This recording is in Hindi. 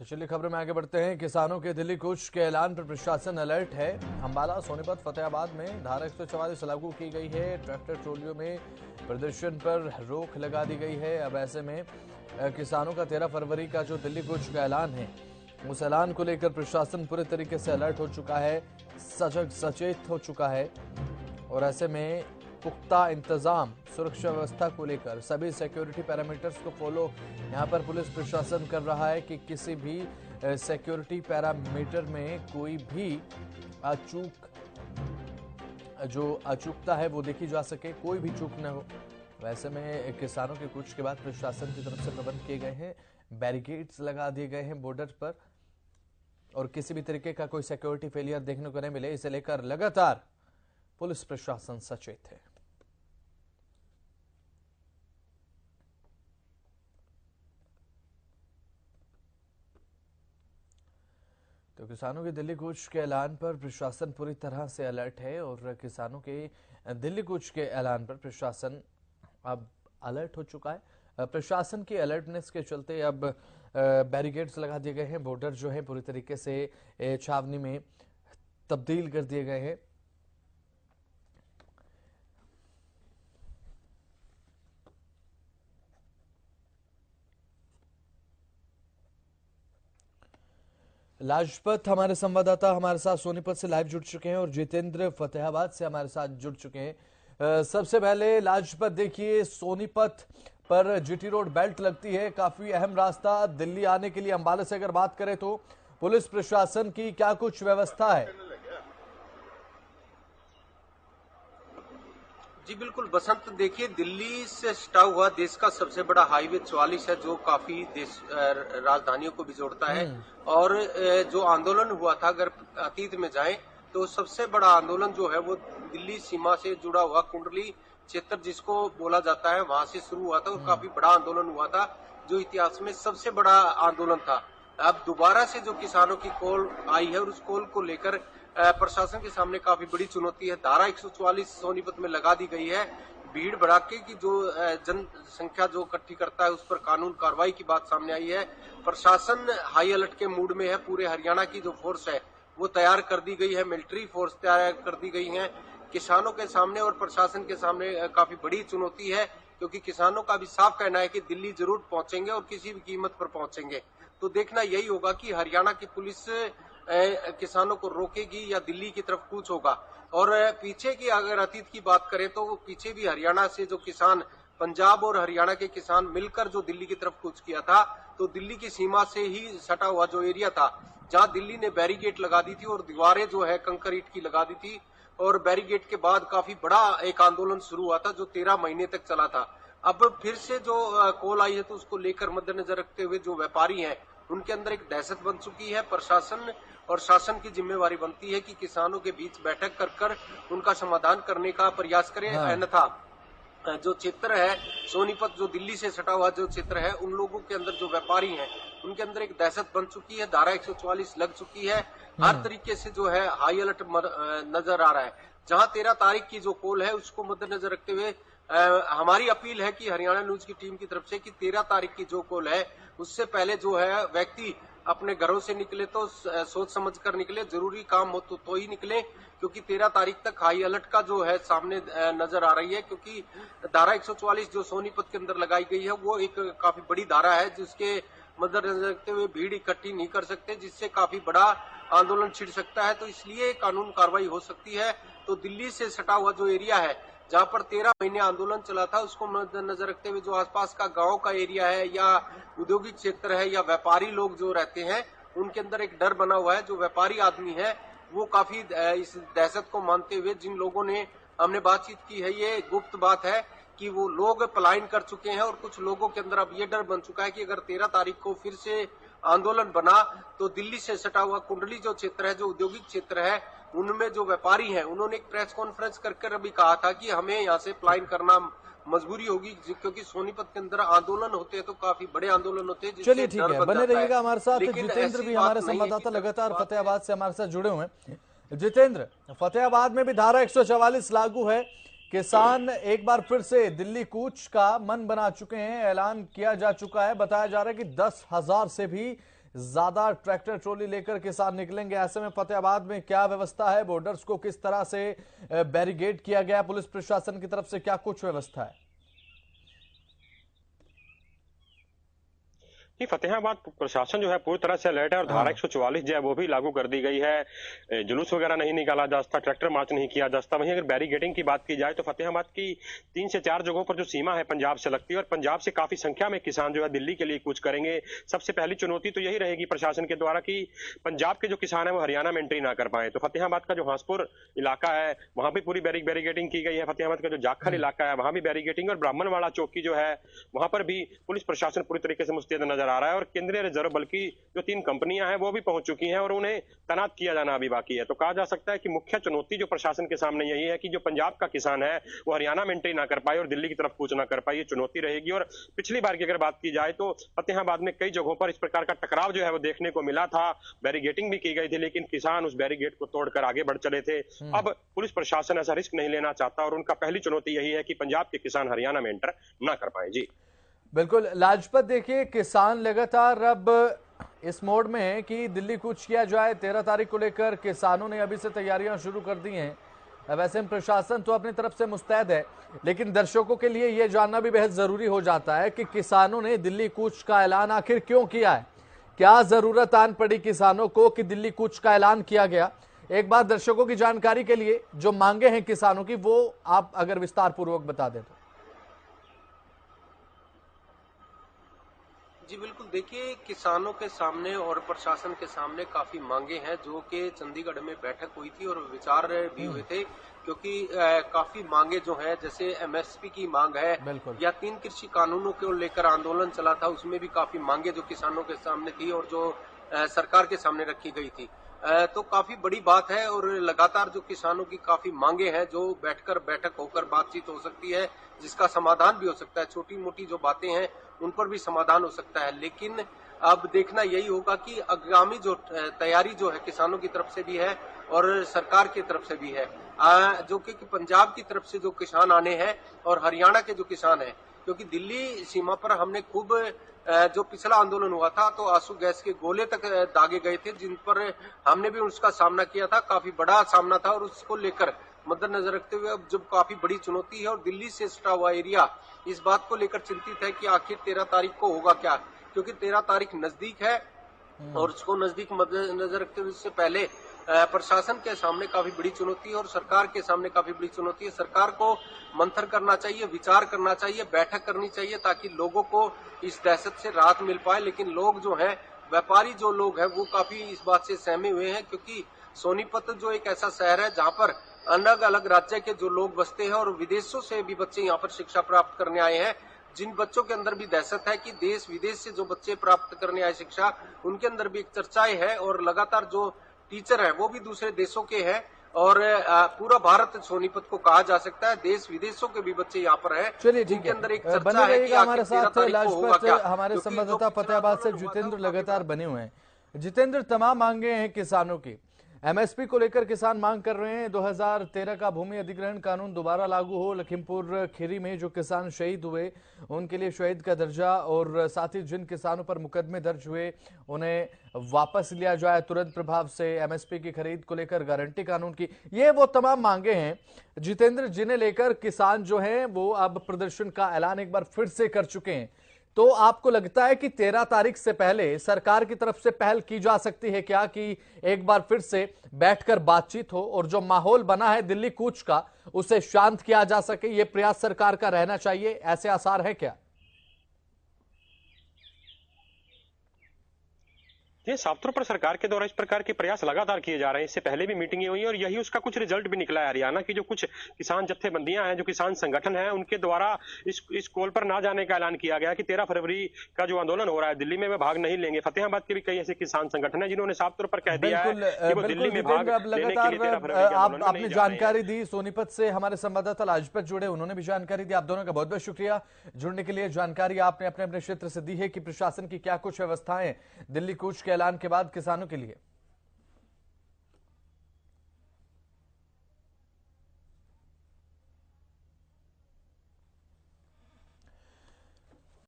तो चलिए खबर में आगे बढ़ते हैं। किसानों के दिल्ली कूच के ऐलान पर प्रशासन अलर्ट है। अंबाला, सोनीपत, फतेहाबाद में धारा 144 लागू की गई है। ट्रैक्टर ट्रॉलियों में प्रदर्शन पर रोक लगा दी गई है। अब ऐसे में किसानों का 13 फरवरी का जो दिल्ली कूच का ऐलान है, उस ऐलान को लेकर प्रशासन पूरे तरीके से अलर्ट हो चुका है, सजग सचेत हो चुका है। और ऐसे में पुख्ता इंतजाम सुरक्षा व्यवस्था को लेकर सभी सिक्योरिटी पैरामीटर्स को फॉलो यहां पर पुलिस प्रशासन कर रहा है कि किसी भी सिक्योरिटी पैरामीटर में कोई भी अचूकता है वो देखी जा सके, कोई भी चूक न हो। वैसे में किसानों के कूच के बाद प्रशासन की तरफ से प्रबंध किए गए हैं, बैरिकेड्स लगा दिए गए हैं बॉर्डर पर, और किसी भी तरीके का कोई सिक्योरिटी फेलियर देखने को नहीं मिले, इसे लेकर लगातार पुलिस प्रशासन सचेत है। तो किसानों के दिल्ली कूच के ऐलान पर प्रशासन पूरी तरह से अलर्ट है, और किसानों के दिल्ली कूच के ऐलान पर प्रशासन अब अलर्ट हो चुका है। प्रशासन की अलर्टनेस के चलते अब बैरिकेड्स लगा दिए गए हैं, बॉर्डर जो है पूरी तरीके से छावनी में तब्दील कर दिए गए हैं। लाजपत हमारे संवाददाता हमारे साथ सोनीपत से लाइव जुड़ चुके हैं, और जितेंद्र फतेहाबाद से हमारे साथ जुड़ चुके हैं। सबसे पहले लाजपत, देखिए सोनीपत पर जीटी रोड बेल्ट लगती है, काफी अहम रास्ता दिल्ली आने के लिए। अंबाला से अगर बात करें तो पुलिस प्रशासन की क्या कुछ व्यवस्था है? जी बिल्कुल बसंत, देखिए दिल्ली से सटा हुआ देश का सबसे बड़ा हाईवे 44 है, जो काफी देश राजधानियों को भी जोड़ता है। और जो आंदोलन हुआ था, अगर अतीत में जाएं तो सबसे बड़ा आंदोलन जो है वो दिल्ली सीमा से जुड़ा हुआ कुंडली क्षेत्र जिसको बोला जाता है, वहां से शुरू हुआ था और काफी बड़ा आंदोलन हुआ था, जो इतिहास में सबसे बड़ा आंदोलन था। अब दोबारा से जो किसानों की कॉल आई है और उस कॉल को लेकर प्रशासन के सामने काफी बड़ी चुनौती है। धारा 144 सोनीपत में लगा दी गई है। भीड़ भड़ाके की जो जनसंख्या जो इकट्ठी करता है उस पर कानून कार्रवाई की बात सामने आई है। प्रशासन हाई अलर्ट के मूड में है। पूरे हरियाणा की जो फोर्स है वो तैयार कर दी गई है, मिलिट्री फोर्स तैयार कर दी गई है। किसानों के सामने और प्रशासन के सामने काफी बड़ी चुनौती है, क्योंकि किसानों का भी साफ कहना है कि दिल्ली जरूर पहुंचेंगे और किसी भी कीमत पर पहुंचेंगे। तो देखना यही होगा कि हरियाणा की पुलिस किसानों को रोकेगी या दिल्ली की तरफ कूच होगा। और पीछे की अगर अतीत की बात करें तो पीछे भी हरियाणा से जो किसान, पंजाब और हरियाणा के किसान मिलकर जो दिल्ली की तरफ कूच किया था, तो दिल्ली की सीमा से ही सटा हुआ जो एरिया था, जहां दिल्ली ने बैरिकेड लगा दी थी और दीवारें जो है कंकर ईंट की लगा दी थी, और बैरिकेड के बाद काफी बड़ा एक आंदोलन शुरू हुआ था जो 13 महीने तक चला था। अब फिर से जो कॉल आई है तो उसको लेकर मद्देनजर रखते हुए जो व्यापारी हैं उनके अंदर एक दहशत बन चुकी है। प्रशासन और शासन की जिम्मेवारी बनती है कि किसानों के बीच बैठक कर कर उनका समाधान करने का प्रयास करें। अन्यथा जो क्षेत्र है सोनीपत, जो दिल्ली से सटा हुआ जो क्षेत्र है, उन लोगों के अंदर जो व्यापारी हैं उनके अंदर एक दहशत बन चुकी है। धारा 144 लग चुकी है। हर तरीके से जो है हाई अलर्ट नजर आ रहा है। जहां 13 तारीख की जो कॉल है उसको मद्देनजर रखते हुए हमारी अपील है कि हरियाणा न्यूज की टीम की तरफ से कि 13 तारीख की जो कॉल है उससे पहले जो है व्यक्ति अपने घरों से निकले तो सोच समझ कर निकले, जरूरी काम हो तो ही निकले, क्योंकि 13 तारीख तक हाई अलर्ट का जो है सामने नजर आ रही है। क्योंकि धारा 144 जो सोनीपत के अंदर लगाई गई है वो एक काफी बड़ी धारा है, जिसके मद्देनजर रखते हुए भीड़ इकट्ठी नहीं कर सकते, जिससे काफी बड़ा आंदोलन छिड़ सकता है। तो इसलिए कानून कार्रवाई हो सकती है। तो दिल्ली से सटा हुआ जो एरिया है जहां पर 13 महीने आंदोलन चला था, उसको मद्देनजर रखते हुए जो आसपास का गांव का एरिया है या औद्योगिक क्षेत्र है या व्यापारी लोग जो रहते हैं, उनके अंदर एक डर बना हुआ है। जो व्यापारी आदमी है वो काफी इस दहशत को मानते हुए, जिन लोगों ने हमने बातचीत की है, ये गुप्त बात है कि वो लोग पलायन कर चुके हैं। और कुछ लोगों के अंदर अब ये डर बन चुका है कि अगर 13 तारीख को फिर से आंदोलन बना तो दिल्ली से सटा हुआ कुंडली जो क्षेत्र है, जो औद्योगिक क्षेत्र है, उनमें जो व्यापारी हैं उन्होंने एक प्रेस कॉन्फ्रेंस कर अभी कहा था कि हमें यहाँ से पलायन करना मजबूरी होगी, क्योंकि सोनीपत के अंदर आंदोलन होते हैं तो काफी बड़े आंदोलन होते हैं। चलिए ठीक है, बने रहिएगा हमारे साथ। जितेंद्र भी हमारे संवाददाता लगातार फतेहाबाद से हमारे साथ जुड़े हुए हैं। जितेंद्र, फतेहाबाद में भी धारा 144 लागू है, किसान एक बार फिर से दिल्ली कूच का मन बना चुके हैं, ऐलान किया जा चुका है। बताया जा रहा है कि 10,000 से भी ज्यादा ट्रैक्टर ट्रॉली लेकर किसान निकलेंगे। ऐसे में फतेहाबाद में क्या व्यवस्था है, बॉर्डर्स को किस तरह से बैरिकेड किया गया, पुलिस प्रशासन की तरफ से क्या कुछ व्यवस्था है? फतेहाबाद प्रशासन जो है पूरी तरह से अलर्ट है और धारा 144 जो है वो भी लागू कर दी गई है। जुलूस वगैरह नहीं निकाला जा सकता, ट्रैक्टर मार्च नहीं किया जा सकता। वहीं अगर बैरिकेडिंग की बात की जाए तो फतेहाबाद की 3 से 4 जगहों पर जो सीमा है पंजाब से लगती है और पंजाब से काफी संख्या में किसान जो है दिल्ली के लिए कूच करेंगे। सबसे पहली चुनौती तो यही रहेगी प्रशासन के द्वारा कि पंजाब के जो किसान है वो हरियाणा में एंट्री ना कर पाए। तो फतेहाबाद का जो हांसपुर इलाका है वहां भी पूरी बैरिकेडिंग की गई है। फतेहाबाद का जो जाखल इलाका है वहां भी बैरिकेडिंग और ब्राह्मणवाड़ा चौकी जो है वहां पर भी पुलिस प्रशासन पूरी तरीके से मुस्तैद नजर आ रहा है और केंद्रीय रिजर्व बल की जो 3 कंपनियां हैं वो भी पहुंच चुकी हैं और उन्हें तैनात किया जाना अभी बाकी है। तो कहा जा सकता है कि मुख्य चुनौती जो प्रशासन के सामने यही है कि जो पंजाब का किसान है वो हरियाणा में एंट्री ना कर पाए और दिल्ली की तरफ कूच ना कर पाए, ये चुनौती रहेगी। और पिछली बार की अगर बात की जाए तो फतेहाबाद में कई जगहों पर इस प्रकार का टकराव जो है वो देखने को मिला था। बैरिकेडिंग भी की गई थी लेकिन किसान उस बैरिकेड को तोड़कर आगे बढ़ चले थे। अब पुलिस प्रशासन ऐसा रिस्क नहीं लेना चाहता और उनका पहली चुनौती यही है कि पंजाब के किसान हरियाणा में एंटर ना कर पाए। जी बिल्कुल लाजपत, देखिए किसान लगातार अब इस मोड में है कि दिल्ली कूच किया जाए। 13 तारीख को लेकर किसानों ने अभी से तैयारियां शुरू कर दी हैं। वैसे प्रशासन तो अपनी तरफ से मुस्तैद है, लेकिन दर्शकों के लिए यह जानना भी बेहद जरूरी हो जाता है कि किसानों ने दिल्ली कूच का ऐलान आखिर क्यों किया है। क्या जरूरत आन पड़ी किसानों को कि दिल्ली कूच का ऐलान किया गया? एक बार दर्शकों की जानकारी के लिए जो मांगे हैं किसानों की वो आप अगर विस्तार पूर्वक बता दें तो। जी बिल्कुल, देखिए किसानों के सामने और प्रशासन के सामने काफी मांगे हैं जो कि चंडीगढ़ में बैठक हुई थी और विचार भी हुए थे, क्योंकि काफी मांगे जो है जैसे एमएसपी की मांग है या 3 कृषि कानूनों को लेकर आंदोलन चला था, उसमें भी काफी मांगे जो किसानों के सामने थी और जो सरकार के सामने रखी गई थी। तो काफी बड़ी बात है और लगातार जो किसानों की काफी मांगे हैं जो बैठक होकर बातचीत हो सकती है, जिसका समाधान भी हो सकता है। छोटी मोटी जो बातें हैं उन पर भी समाधान हो सकता है, लेकिन अब देखना यही होगा कि आगामी जो तैयारी जो है किसानों की तरफ से भी है और सरकार की तरफ से भी है, जो कि पंजाब की तरफ से जो किसान आने हैं और हरियाणा के जो किसान हैं, क्योंकि दिल्ली सीमा पर हमने खूब जो पिछला आंदोलन हुआ था तो आंसू गैस के गोले तक दागे गए थे, जिन पर हमने भी उसका सामना किया था। काफी बड़ा सामना था और उसको लेकर मद्देनजर रखते हुए अब जब काफी बड़ी चुनौती है और दिल्ली से सटा हुआ एरिया इस बात को लेकर चिंतित है कि आखिर 13 तारीख को होगा क्या, क्योंकि 13 तारीख नजदीक है और उसको नजदीक मद्देनजर रखते हुए इससे पहले प्रशासन के सामने काफी बड़ी चुनौती है और सरकार के सामने काफी बड़ी चुनौती है। सरकार को मंथन करना चाहिए, विचार करना चाहिए, बैठक करनी चाहिए ताकि लोगों को इस दहशत से राहत मिल पाए। लेकिन लोग जो हैं, व्यापारी जो लोग हैं वो काफी इस बात से सहमे हुए हैं, क्योंकि सोनीपत जो एक ऐसा शहर है जहां पर अलग अलग राज्य के जो लोग बसते हैं और विदेशों से भी बच्चे यहाँ पर शिक्षा प्राप्त करने आए हैं, जिन बच्चों के अंदर भी दहशत है कि देश विदेश से जो बच्चे प्राप्त करने आए शिक्षा, उनके अंदर भी एक चर्चाएं है और लगातार जो टीचर है वो भी दूसरे देशों के हैं और पूरा भारत सोनीपत को कहा जा सकता है, देश विदेशों के भी बच्चे यहाँ पर हैं। चलिए ठीक है, अंदर एक चर्चा बने है रहिएगा हमारे साथ लाजपत। हमारे संवाददाता फतेहाबाद से जितेंद्र लगातार बने हुए हैं। जितेंद्र, तमाम मांगे हैं किसानों की, एमएसपी को लेकर किसान मांग कर रहे हैं 2013 का भूमि अधिग्रहण कानून दोबारा लागू हो, लखीमपुर खीरी में जो किसान शहीद हुए उनके लिए शहीद का दर्जा और साथ ही जिन किसानों पर मुकदमे दर्ज हुए उन्हें वापस लिया जाए तुरंत प्रभाव से, एमएसपी की खरीद को लेकर गारंटी कानून की, ये वो तमाम मांगे हैं जितेंद्र जिन्हें लेकर किसान जो हैं वो अब प्रदर्शन का ऐलान एक बार फिर से कर चुके हैं। तो आपको लगता है कि 13 तारीख से पहले सरकार की तरफ से पहल की जा सकती है क्या कि एक बार फिर से बैठकर बातचीत हो और जो माहौल बना है दिल्ली कूच का उसे शांत किया जा सके? ये प्रयास सरकार का रहना चाहिए, ऐसे आसार है क्या? ये साफ तौर पर सरकार के द्वारा इस प्रकार के प्रयास लगातार किए जा रहे हैं। इससे पहले भी मीटिंगें हुई और यही उसका कुछ रिजल्ट भी निकला है। हरियाणा की जो कुछ किसान जत्थेबंदियां हैं, जो किसान संगठन है, उनके द्वारा इस कॉल पर ना जाने का ऐलान किया गया कि 13 फरवरी का जो आंदोलन हो रहा है दिल्ली में वे भाग नहीं लेंगे। फतेहाबाद के भी कई ऐसे किसान संगठन है जिन्होंने साफ तौर पर कह दिया है कि वो दिल्ली में भाग लेने के लिए 13 फरवरी आपने जानकारी दी, सोनीपत से हमारे संवाददाता लाजपत जुड़े, उन्होंने भी जानकारी दी। आप दोनों का बहुत बहुत शुक्रिया जुड़ने के लिए। जानकारी आपने अपने अपने क्षेत्र से दी है कि प्रशासन की क्या कुछ व्यवस्थाएं दिल्ली कूच के ऐलान के बाद किसानों के लिए।